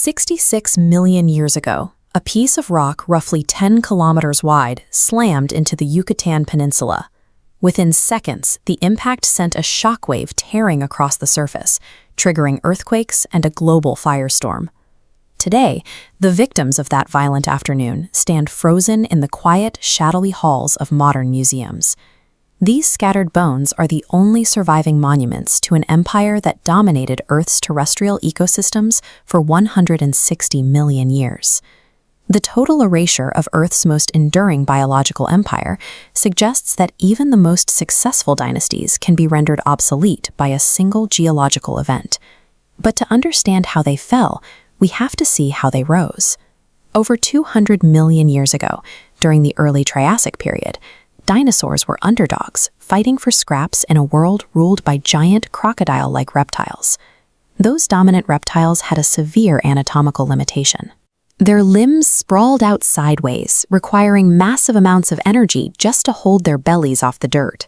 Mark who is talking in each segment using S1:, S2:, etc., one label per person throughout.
S1: 66 million years ago, a piece of rock roughly 10 kilometers wide slammed into the Yucatan Peninsula. Within seconds, the impact sent a shockwave tearing across the surface, triggering earthquakes and a global firestorm. Today, the victims of that violent afternoon stand frozen in the quiet, shadowy halls of modern museums. These scattered bones are the only surviving monuments to an empire that dominated Earth's terrestrial ecosystems for 160 million years. The total erasure of Earth's most enduring biological empire suggests that even the most successful dynasties can be rendered obsolete by a single geological event. But to understand how they fell, we have to see how they rose. Over 200 million years ago, during the early Triassic period, dinosaurs were underdogs, fighting for scraps in a world ruled by giant crocodile-like reptiles. Those dominant reptiles had a severe anatomical limitation. Their limbs sprawled out sideways, requiring massive amounts of energy just to hold their bellies off the dirt.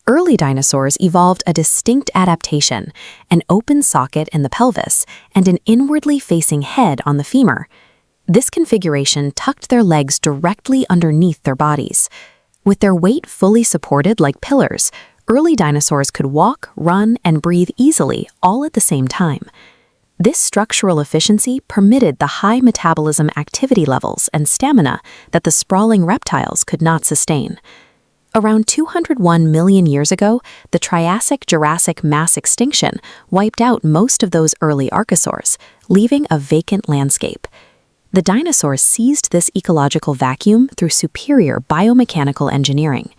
S1: Early dinosaurs evolved a distinct adaptation, an open socket in the pelvis and an inwardly facing head on the femur. This configuration tucked their legs directly underneath their bodies. With their weight fully supported like pillars, early dinosaurs could walk, run, and breathe easily all at the same time. This structural efficiency permitted the high metabolism activity levels and stamina that the sprawling reptiles could not sustain. Around 201 million years ago, the Triassic-Jurassic mass extinction wiped out most of those early archosaurs, leaving a vacant landscape. The dinosaurs seized this ecological vacuum through superior biomechanical engineering.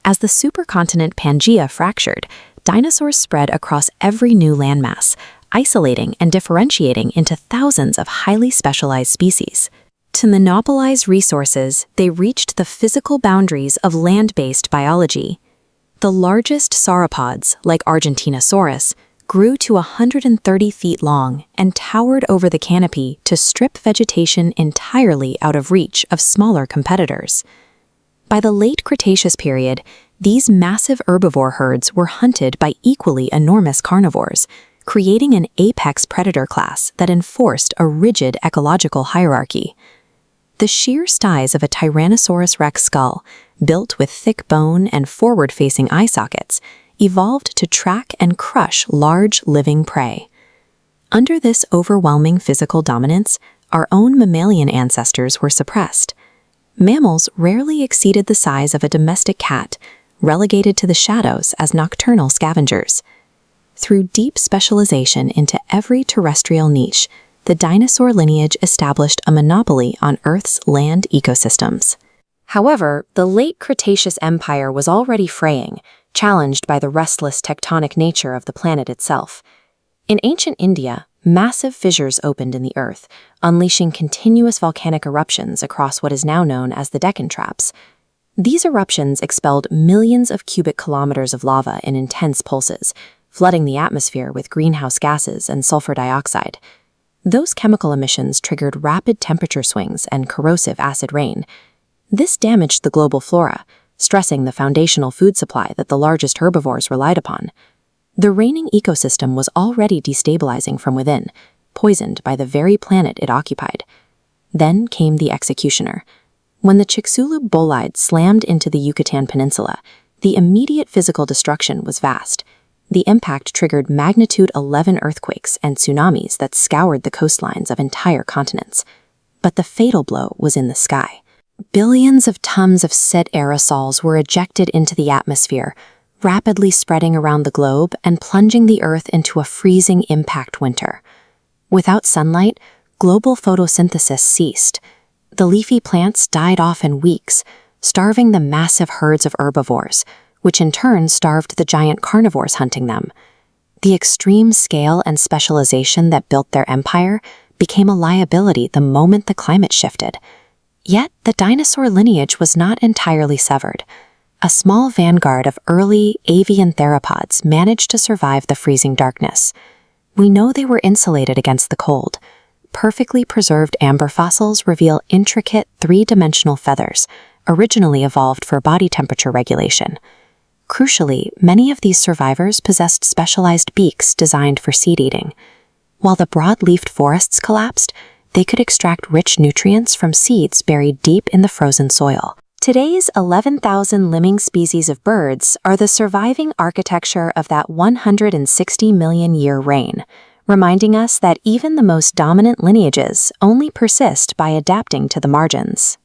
S1: As the supercontinent Pangaea fractured, dinosaurs spread across every new landmass, isolating and differentiating into thousands of highly specialized species. To monopolize resources, they reached the physical boundaries of land-based biology. The largest sauropods, like Argentinosaurus, grew to 130 feet long and towered over the canopy to strip vegetation entirely out of reach of smaller competitors. By the late Cretaceous period, these massive herbivore herds were hunted by equally enormous carnivores, creating an apex predator class that enforced a rigid ecological hierarchy. The sheer size of a Tyrannosaurus rex skull, built with thick bone and forward-facing eye sockets, evolved to track and crush large living prey. Under this overwhelming physical dominance, our own mammalian ancestors were suppressed. Mammals rarely exceeded the size of a domestic cat, relegated to the shadows as nocturnal scavengers. Through deep specialization into every terrestrial niche, the dinosaur lineage established a monopoly on Earth's land ecosystems. However, the late Cretaceous empire was already fraying, challenged by the restless tectonic nature of the planet itself. In ancient India, massive fissures opened in the earth, unleashing continuous volcanic eruptions across what is now known as the Deccan Traps. These eruptions expelled millions of cubic kilometers of lava in intense pulses, flooding the atmosphere with greenhouse gases and sulfur dioxide. Those chemical emissions triggered rapid temperature swings and corrosive acid rain. This damaged the global flora, stressing the foundational food supply that the largest herbivores relied upon. The reigning ecosystem was already destabilizing from within, poisoned by the very planet it occupied. Then came the executioner. When the Chicxulub bolide slammed into the Yucatan Peninsula, the immediate physical destruction was vast. The impact triggered magnitude 11 earthquakes and tsunamis that scoured the coastlines of entire continents. But the fatal blow was in the sky. Billions of tons of soot aerosols were ejected into the atmosphere, rapidly spreading around the globe and plunging the Earth into a freezing impact winter. Without sunlight, global photosynthesis ceased. The leafy plants died off in weeks, starving the massive herds of herbivores, which in turn starved the giant carnivores hunting them. The extreme scale and specialization that built their empire became a liability the moment the climate shifted. Yet, the dinosaur lineage was not entirely severed. A small vanguard of early avian theropods managed to survive the freezing darkness. We know they were insulated against the cold. Perfectly preserved amber fossils reveal intricate three-dimensional feathers, originally evolved for body temperature regulation. Crucially, many of these survivors possessed specialized beaks designed for seed eating. While the broad-leafed forests collapsed, they could extract rich nutrients from seeds buried deep in the frozen soil. Today's 11,000 lemming species of birds are the surviving architecture of that 160 million-year reign, reminding us that even the most dominant lineages only persist by adapting to the margins.